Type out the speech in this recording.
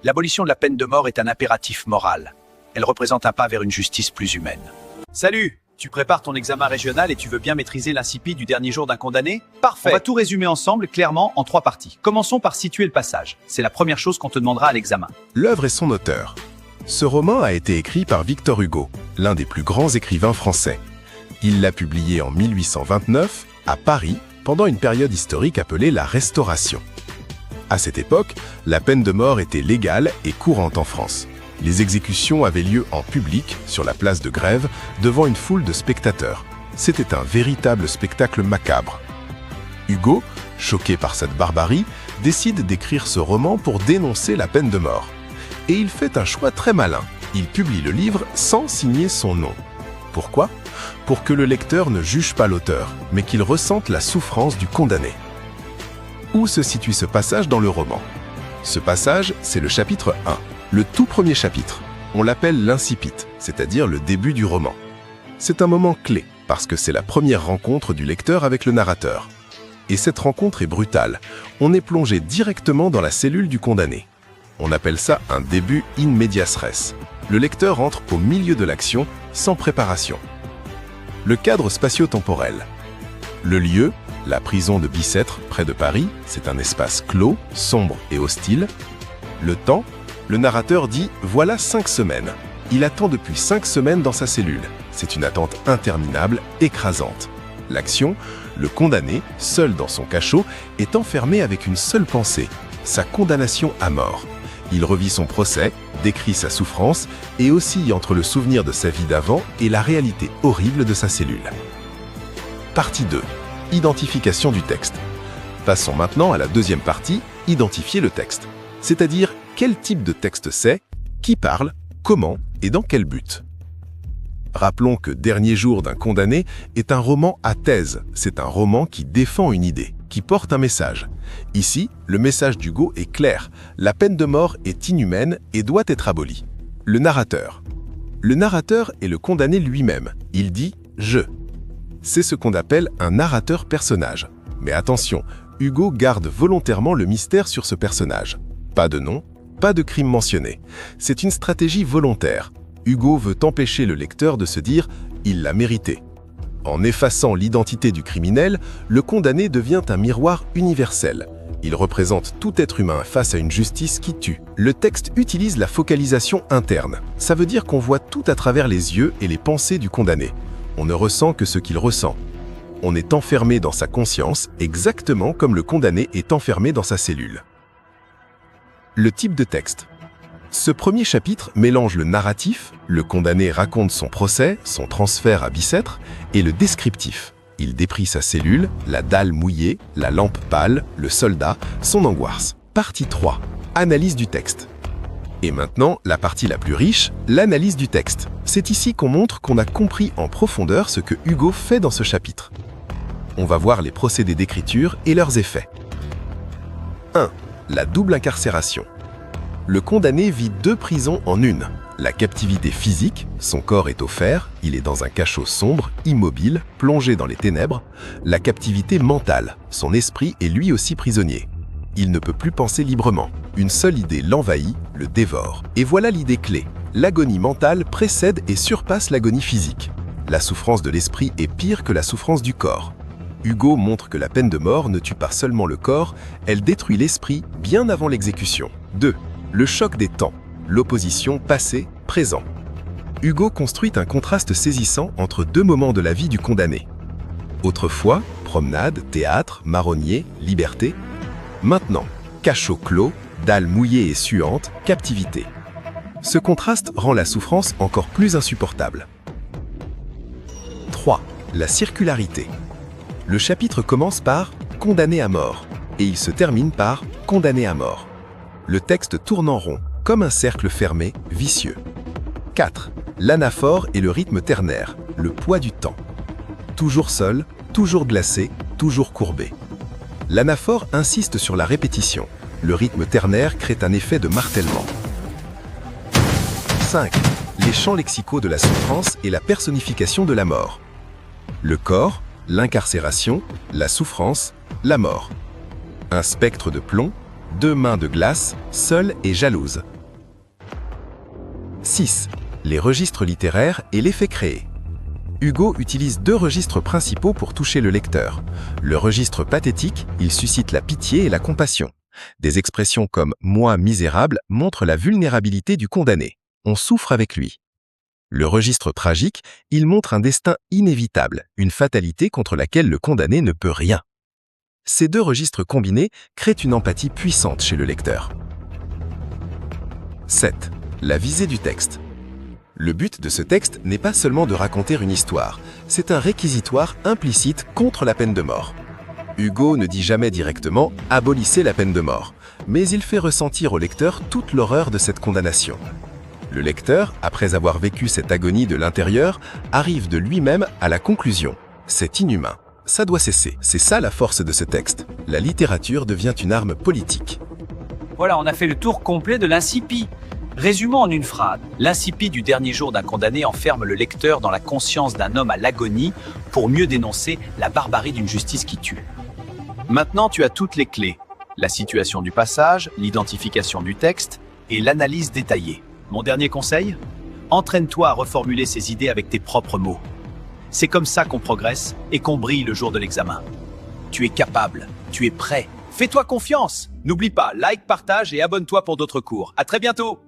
L'abolition de la peine de mort est un impératif moral. Elle représente un pas vers une justice plus humaine. Salut! Tu prépares ton examen régional et tu veux bien maîtriser l'incipit du dernier jour d'un condamné? Parfait! On va tout résumer ensemble, clairement, en 3 parties. Commençons par situer le passage. C'est la première chose qu'on te demandera à l'examen. L'œuvre et son auteur. Ce roman a été écrit par Victor Hugo, l'un des plus grands écrivains français. Il l'a publié en 1829, à Paris, pendant une période historique appelée la Restauration. À cette époque, la peine de mort était légale et courante en France. Les exécutions avaient lieu en public, sur la place de Grève, devant une foule de spectateurs. C'était un véritable spectacle macabre. Hugo, choqué par cette barbarie, décide d'écrire ce roman pour dénoncer la peine de mort. Et il fait un choix très malin. Il publie le livre sans signer son nom. Pourquoi? Pour que le lecteur ne juge pas l'auteur, mais qu'il ressente la souffrance du condamné. Où se situe ce passage dans le roman? Ce passage, c'est le chapitre 1. Le tout premier chapitre, on l'appelle l'incipit, c'est-à-dire le début du roman. C'est un moment clé, parce que c'est la première rencontre du lecteur avec le narrateur. Et cette rencontre est brutale. On est plongé directement dans la cellule du condamné. On appelle ça un début in medias res. Le lecteur entre au milieu de l'action, sans préparation. Le cadre spatio-temporel. Le lieu, la prison de Bicêtre, près de Paris, c'est un espace clos, sombre et hostile. Le temps, le narrateur dit « Voilà 5 semaines ». Il attend depuis 5 semaines dans sa cellule. C'est une attente interminable, écrasante. L'action, le condamné, seul dans son cachot, est enfermé avec une seule pensée, sa condamnation à mort. Il revit son procès, décrit sa souffrance et oscille entre le souvenir de sa vie d'avant et la réalité horrible de sa cellule. Partie 2. Identification du texte. Passons maintenant à la deuxième partie, identifier le texte. C'est-à-dire quel type de texte c'est, qui parle, comment et dans quel but. Rappelons que Dernier jour d'un condamné est un roman à thèse. C'est un roman qui défend une idée, qui porte un message. Ici, le message d'Hugo est clair. La peine de mort est inhumaine et doit être abolie. Le narrateur. Le narrateur est le condamné lui-même. Il dit « je ». C'est ce qu'on appelle un narrateur-personnage. Mais attention, Hugo garde volontairement le mystère sur ce personnage. Pas de nom, pas de crime mentionné. C'est une stratégie volontaire. Hugo veut empêcher le lecteur de se dire « il l'a mérité ». En effaçant l'identité du criminel, le condamné devient un miroir universel. Il représente tout être humain face à une justice qui tue. Le texte utilise la focalisation interne. Ça veut dire qu'on voit tout à travers les yeux et les pensées du condamné. On ne ressent que ce qu'il ressent. On est enfermé dans sa conscience, exactement comme le condamné est enfermé dans sa cellule. Le type de texte. Ce premier chapitre mélange le narratif, le condamné raconte son procès, son transfert à Bicêtre, et le descriptif. Il décrit sa cellule, la dalle mouillée, la lampe pâle, le soldat, son angoisse. Partie 3. Analyse du texte. Et maintenant, la partie la plus riche, l'analyse du texte. C'est ici qu'on montre qu'on a compris en profondeur ce que Hugo fait dans ce chapitre. On va voir les procédés d'écriture et leurs effets. 1. La double incarcération. Le condamné vit 2 prisons en une. La captivité physique, son corps est au fer, il est dans un cachot sombre, immobile, plongé dans les ténèbres. La captivité mentale, son esprit est lui aussi prisonnier. Il ne peut plus penser librement. Une seule idée l'envahit, le dévore. Et voilà l'idée clé. L'agonie mentale précède et surpasse l'agonie physique. La souffrance de l'esprit est pire que la souffrance du corps. Hugo montre que la peine de mort ne tue pas seulement le corps, elle détruit l'esprit bien avant l'exécution. 2. Le choc des temps. L'opposition passé-présent. Hugo construit un contraste saisissant entre 2 moments de la vie du condamné. Autrefois, promenade, théâtre, marronnier, liberté. Maintenant, cachot clos, dalle mouillée et suante, captivité. Ce contraste rend la souffrance encore plus insupportable. 3. La circularité. Le chapitre commence par « condamné à mort » et il se termine par « condamné à mort ». Le texte tourne en rond, comme un cercle fermé, vicieux. 4. L'anaphore et le rythme ternaire, le poids du temps. Toujours seul, toujours glacé, toujours courbé. L'anaphore insiste sur la répétition. Le rythme ternaire crée un effet de martèlement. 5. Les champs lexicaux de la souffrance et la personnification de la mort. Le corps, l'incarcération, la souffrance, la mort. Un spectre de plomb, 2 mains de glace, seules et jalouses. 6. Les registres littéraires et l'effet créé. Hugo utilise 2 registres principaux pour toucher le lecteur. Le registre pathétique, il suscite la pitié et la compassion. Des expressions comme « moi misérable » montrent la vulnérabilité du condamné. On souffre avec lui. Le registre tragique, il montre un destin inévitable, une fatalité contre laquelle le condamné ne peut rien. Ces 2 registres combinés créent une empathie puissante chez le lecteur. 7. La visée du texte. Le but de ce texte n'est pas seulement de raconter une histoire, c'est un réquisitoire implicite contre la peine de mort. Hugo ne dit jamais directement « abolissez la peine de mort », mais il fait ressentir au lecteur toute l'horreur de cette condamnation. Le lecteur, après avoir vécu cette agonie de l'intérieur, arrive de lui-même à la conclusion « c'est inhumain, ça doit cesser ». C'est ça la force de ce texte. La littérature devient une arme politique. Voilà, on a fait le tour complet de l'incipit. Résumons en une phrase. L'incipit du dernier jour d'un condamné enferme le lecteur dans la conscience d'un homme à l'agonie pour mieux dénoncer la barbarie d'une justice qui tue. Maintenant, tu as toutes les clés. La situation du passage, l'identification du texte et l'analyse détaillée. Mon dernier conseil ? Entraîne-toi à reformuler ces idées avec tes propres mots. C'est comme ça qu'on progresse et qu'on brille le jour de l'examen. Tu es capable, tu es prêt. Fais-toi confiance. N'oublie pas, like, partage et abonne-toi pour d'autres cours. À très bientôt.